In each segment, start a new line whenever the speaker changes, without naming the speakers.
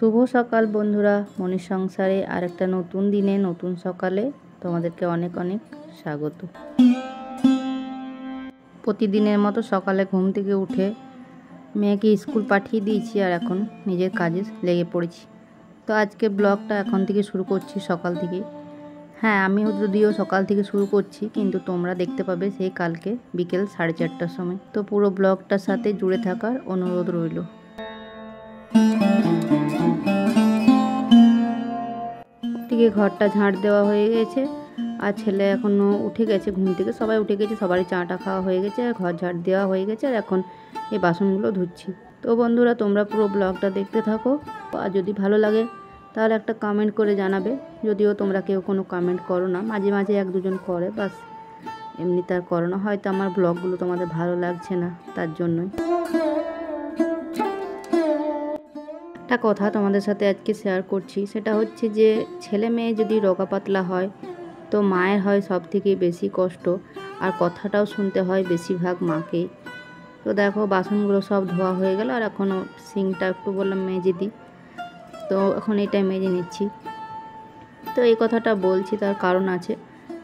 শুভ সকাল বন্ধুরা, মনির সংসারে আরেকটা নতুন দিনে নতুন সকালে তোমাদেরকে অনেক অনেক স্বাগত। প্রতিদিনের মতো সকালে ঘুম থেকে উঠে মেয়েকে স্কুল পাঠিয়ে দিয়েছি আর এখন নিজের কাজে লেগে পড়েছি। তো আজকে ব্লগটা এখন থেকে শুরু করছি, সকাল থেকে। হ্যাঁ, আমিও যদিও সকাল থেকে শুরু করছি, কিন্তু তোমরা দেখতে পাবে সেই কালকে বিকেল 4:30টার সময়। তো পুরো ব্লগটার সাথে জুড়ে থাকার অনুরোধ রইল। থেকে ঘরটা ঝাঁট দেওয়া হয়ে গেছে আর ছেলে এখনও উঠে গেছে ঘুম থেকে, সবাই উঠে গেছে, সবারই চাটা খাওয়া হয়ে গেছে আর ঘর ঝাঁট দেওয়া হয়ে গেছে আর এখন এই বাসনগুলো ধুচ্ছি। তো বন্ধুরা, তোমরা পুরো ব্লগটা দেখতে থাকো আর যদি ভালো লাগে তাহলে একটা কমেন্ট করে জানাবে। যদিও তোমরা কেউ কোনো কমেন্ট করো না, মাঝে মাঝে এক দুজন করে, বাস এমনি তার করো না, হয়তো আমার ব্লগগুলো তোমাদের ভালো লাগছে না তার জন্যই। একটা কথা তোমাদের সাথে আজকে শেয়ার করছি, সেটা হচ্ছে যে ছেলে মেয়ে যদি রোগা পাতলা হয় তো মায়ের হয় সব থেকে বেশি কষ্ট, আর কথাটাও শুনতে হয় বেশিরভাগ মাকেই। তো দেখো বাসনগুলো সব ধোয়া হয়ে গেল আর এখনও সিঙ্কটা একটু বললাম মেজে দিই, তো এখন এটাই মেজে নিচ্ছি। তো এই কথাটা বলছি তার কারণ আছে,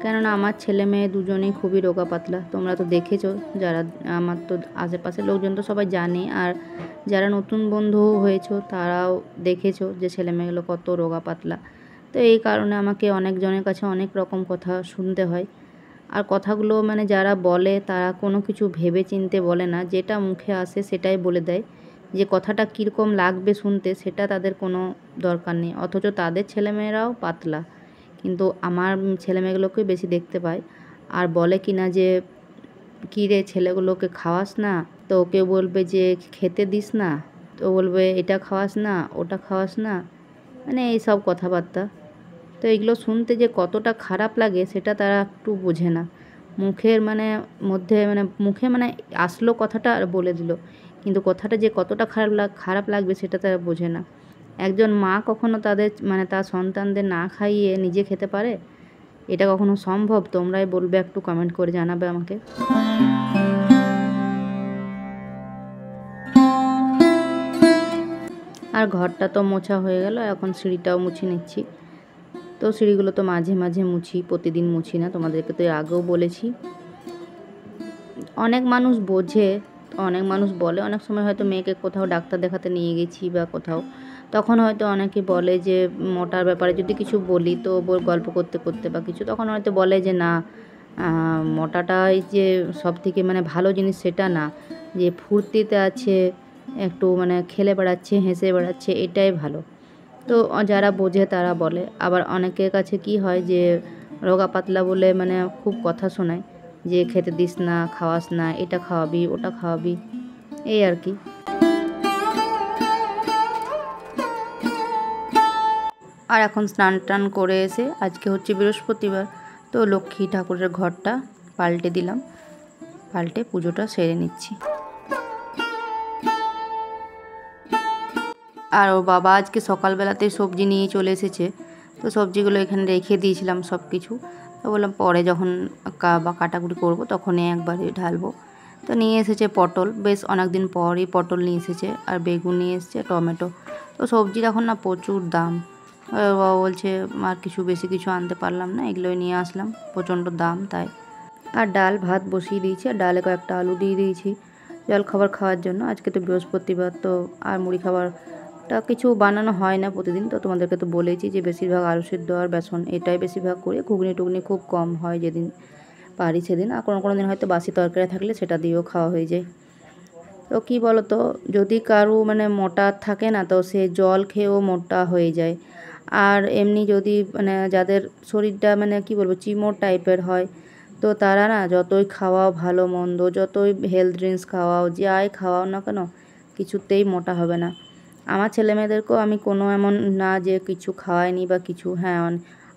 কেননা আমার ছেলে মেয়ে দুজনেই খুবই রোগা পাতলা। তোমরা তো দেখেছো, যারা আমার তো আশেপাশের লোকজন তো সবাই জানে, আর যারা নতুন বন্ধু হয়েছো তারাও দেখেছো যে ছেলে মেয়েগুলো কত রোগা পাতলা। তো এই কারণে আমাকে অনেকজনের কাছে অনেক রকম কথা শুনতে হয়, আর কথাগুলো মানে যারা বলে তারা কোনো কিছু ভেবে চিনতে বলে না, যেটা মুখে আসে সেটাই বলে দেয়। যে কথাটা কীরকম লাগবে শুনতে সেটা তাদের কোনো দরকার নেই, অথচ তাদের ছেলেমেয়েরাও পাতলা। কিন্তু আমার ছেলেমেয়েগুলোকে বেশি দেখতে পাই, আর বলে কি না যে কী রে ছেলেগুলোকে খাওয়াস না, তো কেউ বলবে যে খেতে দিস না, তো বলবে এটা খাওয়াস না ওটা খাওয়াস না, মানে এই সব কথাবার্তা। তো এগুলো শুনতে যে কতটা খারাপ লাগে সেটা তারা একটু বোঝে না। মুখের মানে মধ্যে মানে মুখে মানে আসলো কথাটা আর বলে দিল, কিন্তু কথাটা যে কতটা খারাপ লাগবে সেটা তারা বোঝে না। একজন মা কখনো তাদের মানে তার সন্তানদের না খাইয়ে নিজে খেতে পারে? এটা কখনো সম্ভব? তোমরাই বলবে, একটু কমেন্ট করে জানাবে আমাকে। আর ঘরটা তো মোছা হয়ে গেল, এখন সিঁড়িটাও মুছে নিচ্ছি। তো সিঁড়িগুলো তো মাঝে মাঝে মুছি, প্রতিদিন মুছি না, তোমাদেরকে তো এর আগেও বলেছি। অনেক মানুষ বোঝে, অনেক মানুষ বলে, অনেক সময় হয়তো মেয়েকে কোথাও ডাক্তার দেখাতে নিয়ে গেছি বা কোথাও, তখন হয়তো অনেকে বলে যে মোটার ব্যাপারে যদি কিছু বলি তো গল্প করতে করতে বা কিছু, তখন হয়তো বলে যে না, মোটাটাই যে সব থেকে মানে ভালো জিনিস সেটা না, যে ফুর্তিতে আছে, একটু মানে খেলে বেড়াচ্ছে হেসে বেড়াচ্ছে, এটাই ভালো। তো যারা বোঝে তারা বলে। আবার অনেকের কাছে কি হয় যে রোগা পাতলা বলে মানে খুব কথা শোনায়, যে খেতে দিস না, খাওয়াস না, এটা খাওয়াবি ওটা খাওয়াবি, এই আর কি। আর এখন স্নান টান করে এসে, আজকে হচ্ছে বৃহস্পতিবার, তো লক্ষ্মী ঠাকুরের ঘরটা পাল্টে দিলাম, পাল্টে পুজোটা সেরে নিচ্ছি। আর ওর বাবা আজকে সকালবেলাতেই সবজি নিয়ে চলে এসেছে, তো সবজিগুলো এখানে রেখে দিয়েছিলাম সব কিছু, তো বললাম পরে যখন কাটাকুটি করবো তখনই একবারে ঢালবো। তো নিয়ে এসেছে পটল, বেশ অনেক দিন পরই পটল নিয়ে এসেছে, আর বেগুন নিয়ে এসেছে, টমেটো। তো সবজির এখন না প্রচুর দাম, বাবা বলছে আর কিছু বেশি কিছু আনতে পারলাম না, এগুলোই নিয়ে আসলাম, প্রচণ্ড দাম তাই। আর ডাল ভাত বসিয়ে দিয়েছি, আর ডালে কয়েকটা আলু দিয়ে দিয়েছি জলখাবার খাওয়ার জন্য। আজকে তো বৃহস্পতিবার, তো আর মুড়ি খাবারটা কিছু বানানো হয় না প্রতিদিন, তো তোমাদেরকে তো বলেছি যে বেশিরভাগ আলু সিদ্ধ আর বেসন এটাই বেশিরভাগ করি, ঘুগনি টুগনি খুব কম হয় যেদিন পারি সেদিন, আর কোনো কোনো দিন হয়তো বাসি তরকারি থাকলে সেটা দিয়েও খাওয়া হয়ে যায়। তো কী বলো তো, যদি কারো মানে মোটা থাকে না, তো সে জল খেয়েও মোটা হয়ে যায়। আর এমনি যদি মানে যাদের শরীরটা মানে কী বলবো চিমোর টাইপের হয়, তো তারা না যতই খাওয়াও ভালো মন্দ, যতই হেলথ ড্রিঙ্কস খাওয়াও, যাই খাওয়াও না কেন, কিছুতেই মোটা হবে না। আমার ছেলেমেয়েদেরকেও আমি কোনো এমন না যে কিছু খাওয়াইনি বা কিছু, হ্যাঁ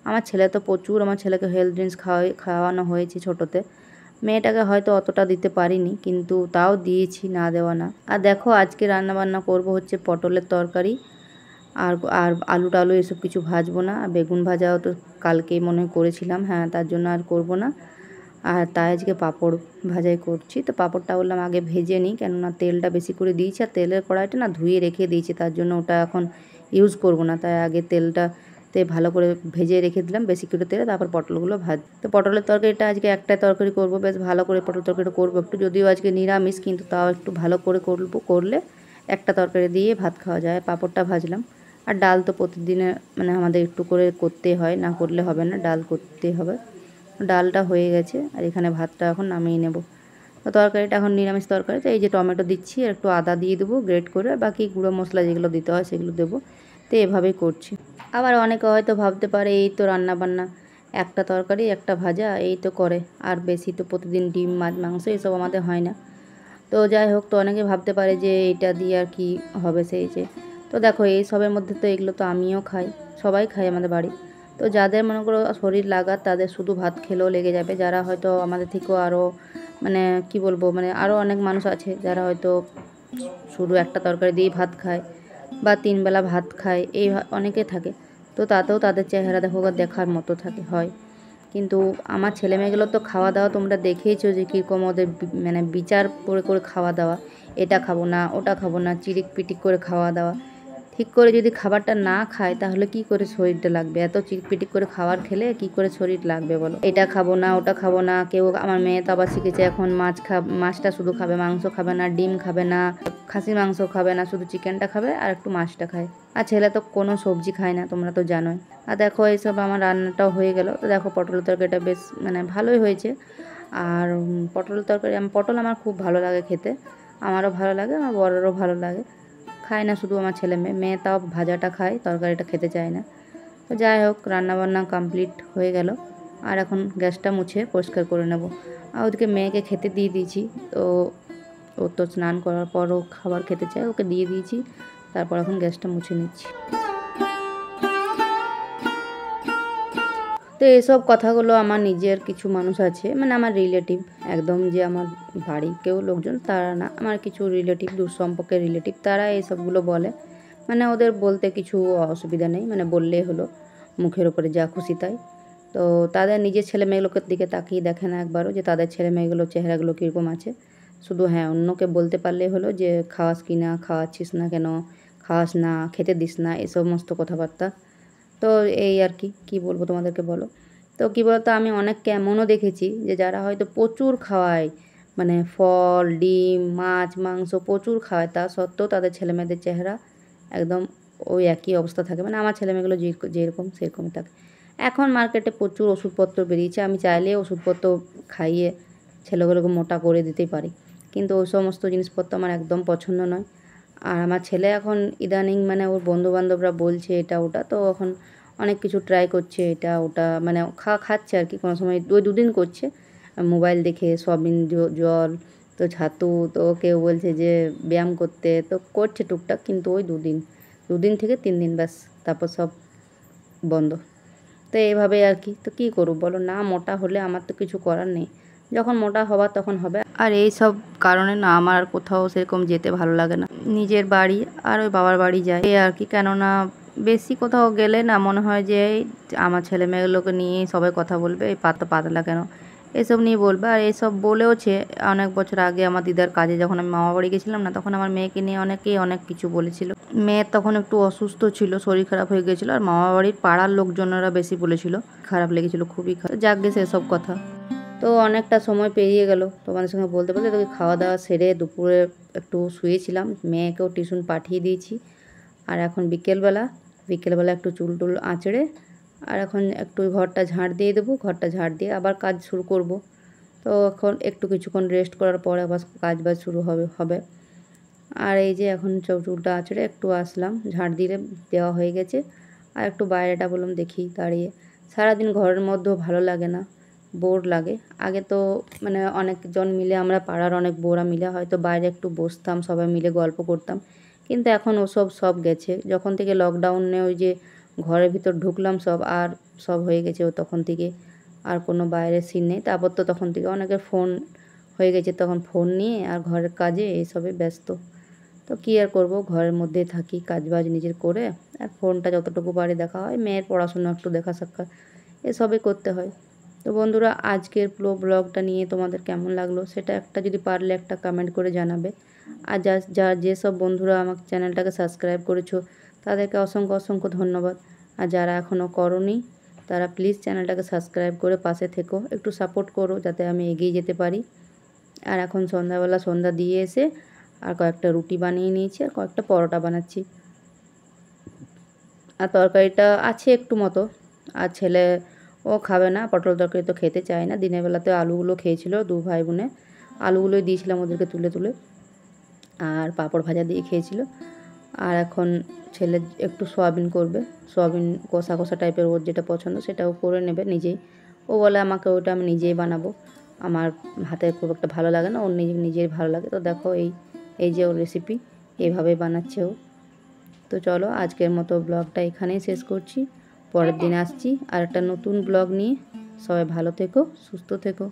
আমার ছেলে তো প্রচুর, আমার ছেলেকে হেলথ ড্রিঙ্কস খাওয়ানো হয়েছে ছোটোতে, মেয়েটাকে হয়তো অতটা দিতে পারিনি, কিন্তু তাও দিয়েছি, না দেওয়া না। আর দেখো আজকে রান্নাবান্না করব হচ্ছে পটলের তরকারি, আর আর আলু টালু এসব কিছু ভাজবো না, আর বেগুন ভাজাও তো কালকেই মনে করেছিলাম, হ্যাঁ তার জন্য আর করব না। আর তাই আজকে পাঁপড় ভাজাই করছি। তো পাঁপড়টা বললাম আগে ভেজে নিই, কেননা তেলটা বেশি করে দিয়েছি, আর তেলের কড়াইটা না ধুয়ে রেখে দিয়েছি, তার জন্য ওটা এখন ইউজ করব না, তাই আগে তেলটাতে ভালো করে ভেজে রেখে দিলাম বেশি করে তেলে, তারপর পটলগুলো তো পটলের তরকারিটা আজকে একটা তরকারি করব, বেশ ভালো করে পটল তরকারিটা করবো একটু, যদিও আজকে নিরামিষ, কিন্তু তাও একটু ভালো করে করলে একটা তরকারি দিয়ে ভাত খাওয়া যায়। পাঁপড়টা ভাজলাম। আর ডাল তো প্রতিদিনে মানে আমাদের একটু করে করতে হয়, না করলে হবে না, ডাল করতে হবে। ডালটা হয়ে গেছে আর এখানে ভাতটা এখন নামিয়ে নেব। তো তরকারিটা এখন নিরামিষ তরকারি, তো এই যে টমেটো দিচ্ছি, আর একটু আদা দিয়ে দেবো গ্রেট করে, আর বাকি গুঁড়ো মশলা যেগুলো দিতে হয় সেগুলো দেবো। তো এভাবেই করছি। আবার অনেকে হয়তো ভাবতে পারে এই তো রান্নাবান্না, একটা তরকারি একটা ভাজা এই তো করে, আর বেশি তো প্রতিদিন ডিম মাছ মাংস এসব আমাদের হয় না। তো যাই হোক, তো অনেকে ভাবতে পারে যে এটা দিয়ে আর কি হবে, সেই যে তো দেখো এই সবের মধ্যে তো এগুলো তো আমিও খাই, সবাই খাই আমাদের বাড়ি। তো যাদের মনে করো শরীর লাগার, তাদের শুধু ভাত খেলেও লেগে যাবে। যারা হয়তো আমাদের থেকেও আরও মানে কি বলবো, মানে আরও অনেক মানুষ আছে যারা হয়তো শুধু একটা তরকারি দিয়েই ভাত খায় বা 3 বেলা ভাত খায়, এই অনেকে থাকে। তো তাতেও তাদের চেহারা দেখো দেখার মতো হয়। কিন্তু আমার ছেলেমেয়েগুলো তো খাওয়া দাওয়া তোমরা দেখেইছো যে কীরকম ওদের মানে বিচার করে করে খাওয়া দাওয়া, এটা খাবো না ওটা খাবো না, চিরিক পিটিক করে খাওয়া দাওয়া। ঠিক করে যদি খাবারটা না খায় তাহলে কি করে শরীরটা লাগবে? এত চিটপিটিক করে খাবার খেলে কি করে শরীর লাগবে বলো? এটা খাবো না ওটা খাবো না, কেউ আমার মেয়ে তো আবার শিখেছে এখন মাছটা শুধু খাবে, মাংস খাবে না, ডিম খাবে না, খাসির মাংস খাবে না, শুধু চিকেনটা খাবে আর একটু মাছটা খায়। আর ছেলে তো কোনো সবজি খায় না, তোমরা তো জানোই। আর দেখো এইসব আমার রান্নাটাও হয়ে গেল। তো দেখো পটলের তরকারিটা বেশ মানে ভালোই হয়েছে। আর পটলের তরকারি পটল আমার খুব ভালো লাগে খেতে, আমারও ভালো লাগে, আমার বড়েরও ভালো লাগে। খায় না শুধু আমার ছেলে মেয়ে তাও ভাজাটা খায়, তরকারিটা খেতে চায় না। তো যাই হোক, রান্নাবান্না কমপ্লিট হয়ে গেল। আর এখন গ্যাসটা মুছে পরিষ্কার করে নেব। আর ওদিকে মেয়েকে খেতে দিয়ে দিয়েছি। তো ও তো স্নান করার পরও খাবার খেতে চায়, ওকে দিয়ে দিয়েছি। তারপর এখন গ্যাসটা মুছে নিচ্ছি। তো এসব কথাগুলো আমার নিজের কিছু মানুষ আছে, মানে আমার রিলেটিভ, একদম যে আমার বাড়ি কেউ লোকজন তারা না, আমার কিছু রিলেটিভ, দূর সম্পর্কের রিলেটিভ, তারা এইসবগুলো বলে। মানে ওদের বলতে কিছু অসুবিধা নেই, মানে বললেই হলো, মুখের ওপরে যা খুশি তাই। তো তাদের নিজের ছেলে মেয়েগুলোকে দিকে তাকিয়ে দেখে না একবারও যে তাদের ছেলে মেয়েগুলোর চেহারাগুলো কীরকম আছে। শুধু হ্যাঁ, অন্যকে বলতে পারলেই হলো যে খাওয়াস কি না, খাওয়াচ্ছিস না কেন, খাওয়াস না, খেতে দিস না, এই সমস্ত কথাবার্তা। তো এই আর কি বলবো তোমাদেরকে বলো। তো কী বলতো, আমি অনেককে এমনও দেখেছি যে যারা হয়তো প্রচুর খাওয়ায়, মানে ফল ডিম মাছ মাংস প্রচুর খাওয়ায়, তা সত্ত্বেও তাদের ছেলেমেয়েদের চেহারা একদম ওই একই অবস্থা থাকে। মানে আমার ছেলেমেয়েগুলো যেরকম সেরকমই থাকে। এখন মার্কেটে প্রচুর ওষুধপত্র বেরিয়েছে, আমি চাইলে ওষুধপত্র খাইয়ে ছেলেগুলোকে মোটা করে দিতেই পারি, কিন্তু ওই সমস্ত জিনিসপত্র আমার একদম পছন্দ নয়। আর আমার ছেলে এখন ইদানিং মানে ওর বন্ধুবান্ধবরা বলছে এটা ওটা, তো এখন অনেক কিছু ট্রাই করছে, এটা ওটা মানে খাচ্ছে আর কি। কোনো সময় ওই 2 দিন করছে মোবাইল দেখে, সয়াবিন জল, তো ছাতু, তো কেউ বলছে যে ব্যায়াম করতে, তো করছে টুকটাক, কিন্তু ওই 2 দিন থেকে 3 দিন ব্যাস, তারপর সব বন্ধ। তো এইভাবেই আর কি। তো কী করব বলো, না মোটা হলে আমার তো কিছু করার নেই, যখন মোটা হবার তখন হবে। আর এই সব কারণে না আমার আর কোথাও সেরকম যেতে ভালো লাগে না, নিজের বাড়ি আর ওই বাবার বাড়ি যাই এই আর কি। কেননা বেশি কোথাও গেলে না মনে হয় যে আমার ছেলে মেয়েগুলোকে নিয়ে সবাই কথা বলবে, এই পাতলা কেন, এসব নিয়ে বলবে। আর এইসব বলেওছে অনেক বছর আগে আমার দিদার কাজে, যখন আমি মামা বাড়ি গেছিলাম না, তখন আমার মেয়েকে নিয়ে অনেকেই অনেক কিছু বলেছিল। মেয়ের তখন একটু অসুস্থ ছিল, শরীর খারাপ হয়ে গেছিলো, আর মামা বাড়ির পাড়ার লোকজনেরা বেশি বলেছিল, খারাপ লেগেছিলো খুবই খারাপ। যাক গে সেসব কথা। তো অনেকটা সময় পেরিয়ে গেল তোমাদের সঙ্গে বলতে বলতে। তোকে খাওয়া দাওয়া সেরে দুপুরে একটু শুয়েছিলাম, মেয়েকেও টিউশন পাঠিয়ে দিয়েছি। আর এখন বিকেলবেলা একটু চুল টুল আঁচড়ে আর এখন একটু ঘরটা ঝাড় দিয়ে দেবো, ঘরটা ঝাড় দিয়ে আবার কাজ শুরু করব। তো এখন একটু কিছুক্ষণ রেস্ট করার পরে আবার কাজ শুরু হবে। আর এই যে এখন চুলটা আঁচড়ে একটু আসলাম, ঝাড় দিয়ে দেওয়া হয়ে গেছে। আর একটু বাইরেটা বললাম দেখি দাঁড়িয়ে, সারাদিন ঘরের মধ্যেও ভালো লাগে না, বোর লাগে। আগে তো মানে অনেকজন মিলে, আমরা পাড়ার অনেক বউরা মিলে হয়তো বাইরে একটু বসতাম, সবাই মিলে গল্প করতাম, কিন্তু এখন ওসব সব গেছে। যখন থেকে লকডাউনে ওই যে ঘরের ভিতর ঢুকলাম সব হয়ে গেছে ও তখন থেকে আর কোনো বাইরের সিন নেই। তারপর তো তখন থেকে অনেকের ফোন হয়ে গেছে, তখন ফোন নিয়ে আর ঘরের কাজে এইসবে ব্যস্ত। তো কী আর করবো, ঘরের মধ্যেই থাকি, কাজবাজ নিজের করে, আর ফোনটা যতটুকু পারি দেখা হয়, মেয়ের পড়াশোনা একটু দেখা সাক্ষাৎ এসবই করতে হয়। তো বন্ধুরা, আজকের ব্লগটা নিয়ে তোমাদের কেমন লাগলো সেটা যদি পারলে একটা কমেন্ট করে জানাবে। আর যেসব বন্ধুরা আমার চ্যানেলটাকে সাবস্ক্রাইব করেছো তাদেরকে অসংখ্য অসংখ্য ধন্যবাদ। আর যারা এখনও করোনি তারা প্লিজ চ্যানেলটাকে সাবস্ক্রাইব করে পাশে থেকো, একটু সাপোর্ট করো যাতে আমি এগিয়ে যেতে পারি। আর এখন সন্ধ্যাবেলা সন্ধ্যা দিয়ে এসে আর কয়েকটা রুটি বানিয়ে নিয়েছি আর কয়েকটা পরোটা বানাচ্ছি। আর তরকারিটা আছে একটু মতো, আর ছেলে ও খাবে না, পটল তরকারি তো খেতে চায় না। দিনের বেলাতে আলুগুলো খেয়েছিল, 2 ভাই বোনে আলুগুলোই দিয়েছিলাম ওদেরকে তুলে তুলে, আর পাঁপড় ভাজা দিয়ে খেয়েছিল। আর এখন ছেলে একটু সয়াবিন করবে, সয়াবিন কষা কষা টাইপের, ওর যেটা পছন্দ সেটাও করে নেবে নিজেই। ও বলে আমাকে ওটা আমি নিজেই বানাবো, আমার হাতে খুব একটা ভালো লাগে না, ওর নিজেই ভালো লাগে। তো দেখো এই যে ওর রেসিপি এইভাবেই বানাচ্ছে ও। তো চলো আজকের মতো ব্লগটা এখানেই শেষ করছি, পরের দিন আসছি আর একটা নতুন ব্লগ নিয়ে। সবাই ভালো থেকো, সুস্থ থেকো।